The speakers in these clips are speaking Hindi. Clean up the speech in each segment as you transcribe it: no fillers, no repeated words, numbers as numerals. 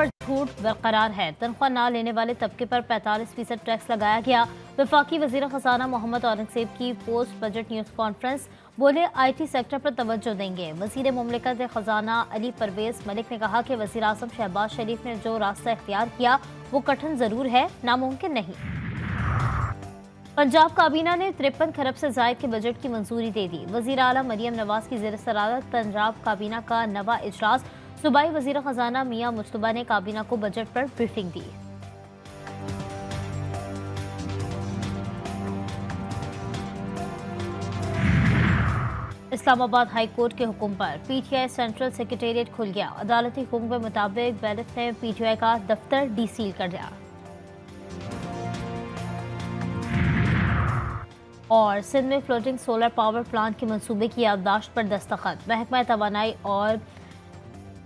पर छूट बरकरार है। तनख्वाह ना लेने वाले तबके पर 45% टैक्स लगाया गया। वफाकी वजीर खजाना मोहम्मद औरंगजेब की पोस्ट बजट न्यूज़ कॉन्फ्रेंस, बोले IT सेक्टर पर तवज्जो देंगे। वजीर मुमलिकत खजाना अली परवेज मलिक ने कहा कि वजीर आज़म शहबाज शरीफ ने जो रास्ता इख्तियार किया वो कठिन जरूर है, नामुमकिन नहीं। पंजाब काबीना ने 53 खरब से जायद के बजट की मंजूरी दे दी। वजीर आला मरियम नवाज की ज़ेर सदारत पंजाब काबीना का नवा इजलास, सूबाई वजीर खजाना मियां मुश्तबा ने काबीना को बजट पर ब्रीफिंग दी। इस्लामाबाद हाई कोर्ट के हुक्म पर PTI सेंट्रल सेक्रेटेरिएट खुल गया। अदालती हुक्म के मुताबिक बैलेट ने PTI का दफ्तर डीसील कर दिया। और सिंध में फ्लोटिंग सोलर पावर प्लांट के मंसूबे की याददाश्त पर दस्तखत। महकमा तवानाई और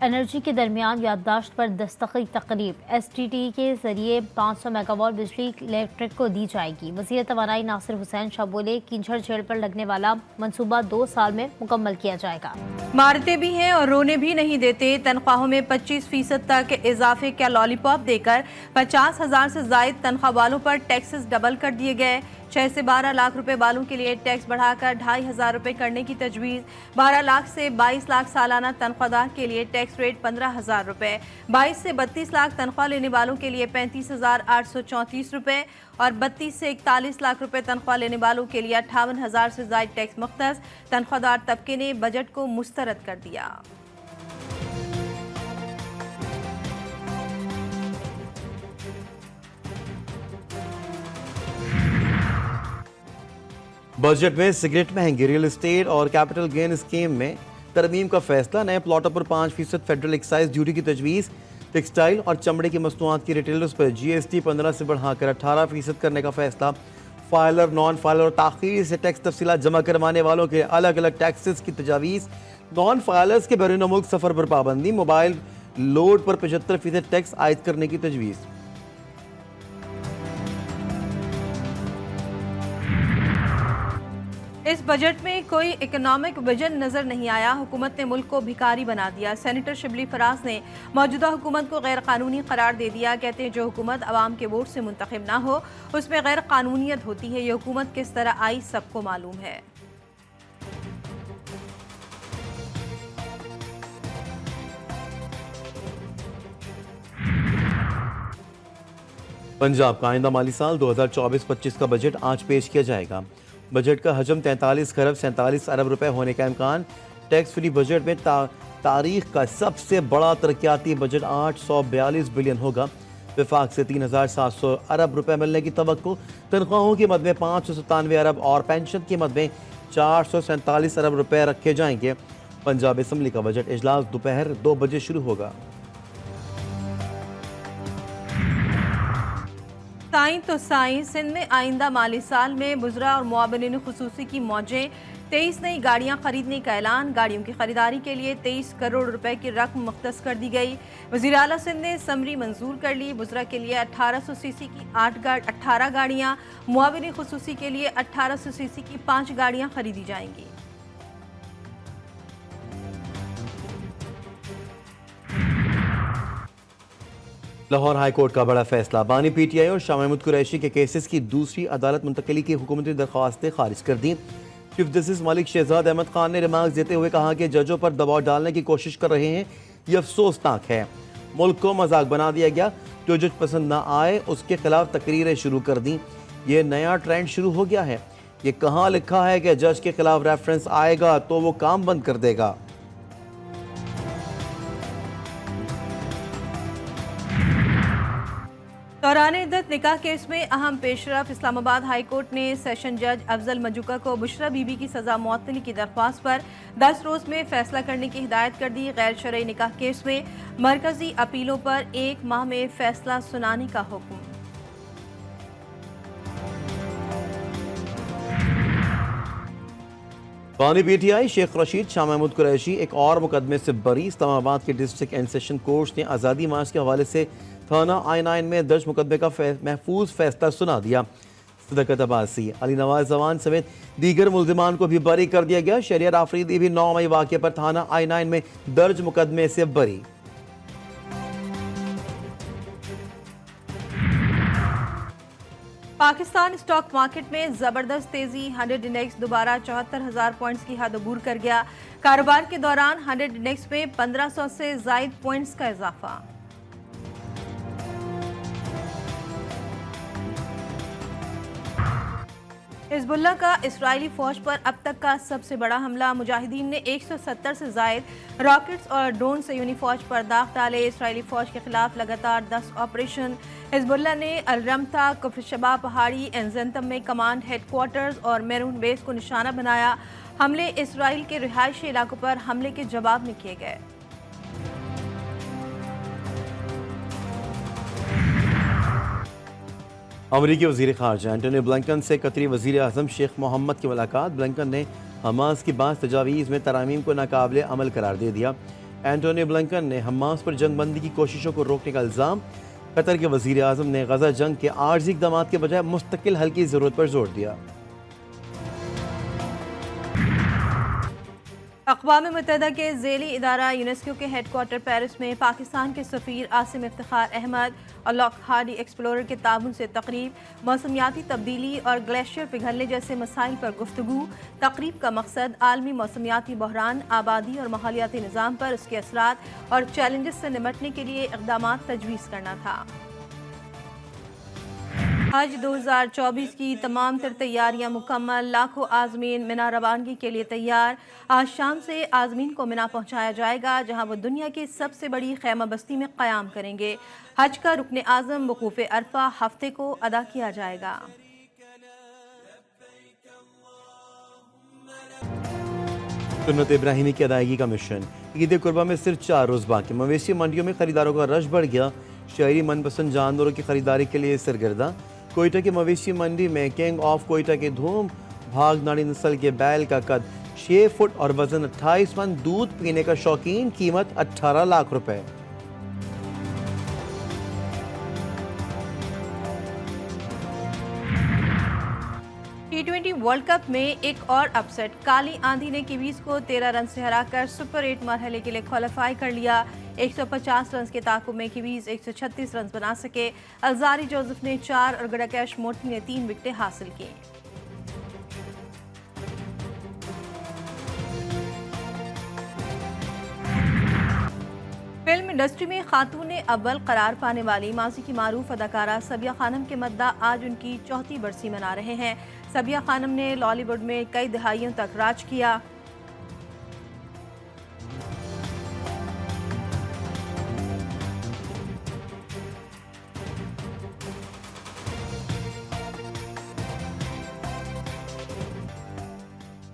एनर्जी के दरमियान याददाश्त पर दस्तखती तकरीब। STT के जरिए 500 मेगावाट बिजली इलेक्ट्रिक को दी जाएगी। वज़ीर तवानाई नासिर हुसैन शाह बोले, कींझड़ झेल पर लगने वाला मंसूबा 2 साल में मुकम्मल किया जाएगा। मारते भी हैं और रोने भी नहीं देते। तनख्वाहों में 25% तक इजाफे का लॉलीपॉप देकर 50,000 से जायद तनख्वाह वालों पर टैक्सेस डबल कर दिए गए। 6 से 12 लाख रुपए वालों के लिए टैक्स बढ़ाकर 2,500 रुपए करने की तजवीज़। 12 लाख से 22 लाख सालाना तनख्वाहदार के लिए टैक्स रेट 15,000 रुपए। 22 से 32 लाख तनख्वाह लेने वालों के लिए 35,834 रुपए और 32 से 41 लाख रुपए तनख्वाह लेने वालों के लिए 58,000 से जायद टैक्स मुख्तस। तनख्वाहदार तबके ने बजट को मुस्तरद कर दिया। बजट में सिगरेट महंगी, रियल एस्टेट और कैपिटल गेन स्कीम में तरमीम का फैसला। नए प्लॉटों पर 5% फेडरल एक्साइज ड्यूटी की तजवीज़। टेक्सटाइल और चमड़े की मसनूआत की रिटेलर्स पर GST 15 से बढ़ाकर 18% करने का फैसला। फाइलर, नॉन फाइलर और ताख़ीर से टैक्स तफसीलात जमा करवाने वालों के अलग अलग टैक्सेस की तजावीज़। नॉन फाइलर्स के बैरून मुल्क सफ़र पर पाबंदी। मोबाइल लोड पर 75% टैक्स आयद करने की तजवीज़। इस बजट में कोई इकोनॉमिक विजन नजर नहीं आया। हुकूमत ने मुल्क को भिखारी बना दिया। सेनेटर शिबली फराज ने मौजूदा हुकूमत को गैर कानूनी करार दे दिया। कहते हैं जो हुकूमत अवाम के वोट से मुंतखब ना हो उसमें गैर कानूनियत होती है। ये हुकूमत किस तरह आई सबको मालूम है। पंजाब का आइंदा माली साल 2024-25 का बजट आज पेश किया जाएगा। बजट का हजम 43 खरब 47 अरब रुपए होने का इम्कान। टैक्स फ्री बजट में तारीख का सबसे बड़ा तरक्याती बजट 842 बिलियन होगा। विफाक से 3,700 अरब रुपए मिलने की तवक्को। तनख्वाहों की मद में 597 अरब और पेंशन की मद में 447 अरब रुपए रखे जाएंगे। पंजाब असम्बली का बजट इजलास दोपहर 2 बजे शुरू होगा। साईं तो साईं, सिंध में आइंदा माली साल में बुज़रा और मुआवनिन खुसूसी की मौजें। 23 नई गाड़ियां खरीदने का ऐलान। गाड़ियों की खरीदारी के लिए 23 करोड़ रुपए की रकम मुख्तस कर दी गई। वज़ीर आला सिंध ने समरी मंजूर कर ली। बुज़रा के लिए 1800 सीसी की 18 गाड़ियां, मुआवनिन खुसूसी के लिए 1800 सीसी की 5 गाड़ियां खरीदी जाएंगी। लाहौर हाई कोर्ट का बड़ा फैसला। बानी PTI और शाह महमूद कुरैशी के केसेस की दूसरी अदालत मुंतकली की हुकूमती दरख्वास्तें खारिज कर दी। चीफ जस्टिस मलिक शहजाद अहमद खान ने रिमार्क देते हुए कहा कि जजों पर दबाव डालने की कोशिश कर रहे हैं, ये अफसोसनाक है। मुल्क को मजाक बना दिया गया। जो जज पसंद ना आए उसके खिलाफ तकरीरें शुरू कर दी। ये नया ट्रेंड शुरू हो गया है। ये कहाँ लिखा है कि जज के खिलाफ रेफरेंस आएगा तो वो काम बंद कर देगा। दौरान इद्दत निकाह केस में अहम पेशरफ। इस्लामाबाद हाई कोर्ट ने सेशन जज अफजल मजूका को बुशरा बीबी की सजा मुअत्तली की दरख्वास्त पर 10 रोज में फैसला करने की हिदायत कर दी। गैर शरई निकाह केस में मरकजी अपीलों पर 1 माह में फैसला सुनाने का हुक्म। बानी PTI शेख रशीद, शाह महमूद कुरैशी एक और मुकदमे से बरी। इस्लामाबाद के डिस्ट्रिक्ट एंड सेशन कोर्ट ने आज़ादी मार्च के हवाले से थाना I9 में दर्ज मुकदमे का महफूज फैसला सुना दिया। सदकत अब्बासी, अली नवाज जवान समेत दीगर मुल्जिमान को भी बरी कर दिया गया। शरियर आफरीदी भी 9 मई वाक़े पर थाना I9 में दर्ज मुकदमे से बरी। पाकिस्तान स्टॉक मार्केट में जबरदस्त तेजी। 100 इंडेक्स दोबारा 74,000 पॉइंट्स की हद अबूर कर गया। कारोबार के दौरान 100 इंडेक्स में 1500 से जायद पॉइंट्स का इजाफा। हिजबुल्लाह का इस्राएली फौज पर अब तक का सबसे बड़ा हमला। मुजाहिदीन ने 170 से जायद रॉकेट्स और ड्रोन से यूनी फौज पर दाग डाले। इस्राएली फौज के खिलाफ लगातार 10 ऑपरेशन। हिजबुल्लाह ने अलरमता, कुफ्रशबा पहाड़ी, एंजंतम में कमांड हेडक्वार्टर्स और मेरून बेस को निशाना बनाया। हमले इसराइल के रिहायशी इलाकों पर हमले के जवाब में किए गए। अमरीकी वज़ीर ख़ारजा एंटोनी ब्लिंकन से कतरी वज़ीर आज़म शेख मोहम्मद की मुलाकात। ब्लिंकन ने हमास की बाज़ तजावीज़ में तरामीम को नाकाबिले अमल करार दे दिया। एंटोनी ब्लिंकन ने हमास पर जंग बंदी की कोशिशों को रोकने का इल्ज़ाम। कतर के वज़ीर आज़म ने गज़ा जंग के आर्जी इक़दाम के बजाय मुस्तकिल हल की ज़रूरत पर जोर दिया। अक़वाम मुत्तहिदा के ज़ेली इदारा यूनेस्को के हेडक्वार्टर पेरिस में पाकिस्तान के सफ़ीर आसिम इफ्तिखार अहमद और लॉकहार्ड एक्सप्लोरर के ताबन से तकरीब। मौसमियाती तब्दीली और ग्लेशियर पिघलने जैसे मसाइल पर गुफ्तगू। तकरीब का मकसद आलमी मौसमियाती बहरान, आबादी और माहौलियाती निज़ाम पर उसके असरात और चैलेंजेस से निपटने के लिए इक़दाम तजवीज़ करना था। हज 2024 की तमाम तर तैयारियां मुकम्मल। लाखों आज़मीन मिना रवानगी के लिए तैयार। आज शाम से आज़मीन को मिना पहुंचाया जाएगा, जहां वो दुनिया की सबसे बड़ी खैमा बस्ती में क़याम करेंगे। हज का रुकन आज़म वकूफ़ अरफा हफ्ते को अदा किया जाएगा। सुन्नत इब्राहिमी की अदायगी का मिशन। ईद कुर्बा में सिर्फ 4 रोज़ बाकी। मवेशी मंडियों में खरीदारों का रश बढ़ गया। शहरी मनपसंद जानवरों की खरीदारी के लिए सरगर्दा। कोयटा की मवेशी मंडी में किंग ऑफ कोयटा की धूम। भागनाड़ी नस्ल के बैल का कद 6 फुट और वजन 28 मन। दूध पीने का शौकीन, कीमत 18 लाख रुपए। T20 वर्ल्ड कप में एक और अपसेट। काली आंधी ने कीवीज को 13 रन से हराकर सुपर 8 मरहले के लिए क्वालिफाई कर लिया। 150 रन के ताकुब में कीवीज 136 रन बना सके। अलजारी जोसेफ ने 4 और गडाकेश मोर्टी ने 3 विकेटें हासिल की। फिल्म इंडस्ट्री में खातून अव्वल करार पाने वाली माजी की मारूफ अदाकारा सबिया खानम के मद्दा आज उनकी 4थी बरसी मना रहे हैं। सबिया खानम ने लॉलीवुड में कई दहाइयों तक राज किया।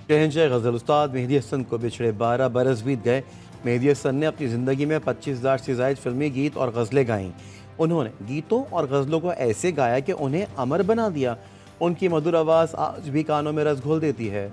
शहंशाह गज़ल उस्ताद मेहदी हसन को बिछड़े 12 बरस बीत गए। मेहदी हसन ने अपनी ज़िंदगी में 25,000 से ज़ायद फिल्मी गीत और गज़लें गाईं। उन्होंने गीतों और गज़लों को ऐसे गाया कि उन्हें अमर बना दिया। उनकी मधुर आवाज़ आज भी कानों में रस घोल देती है।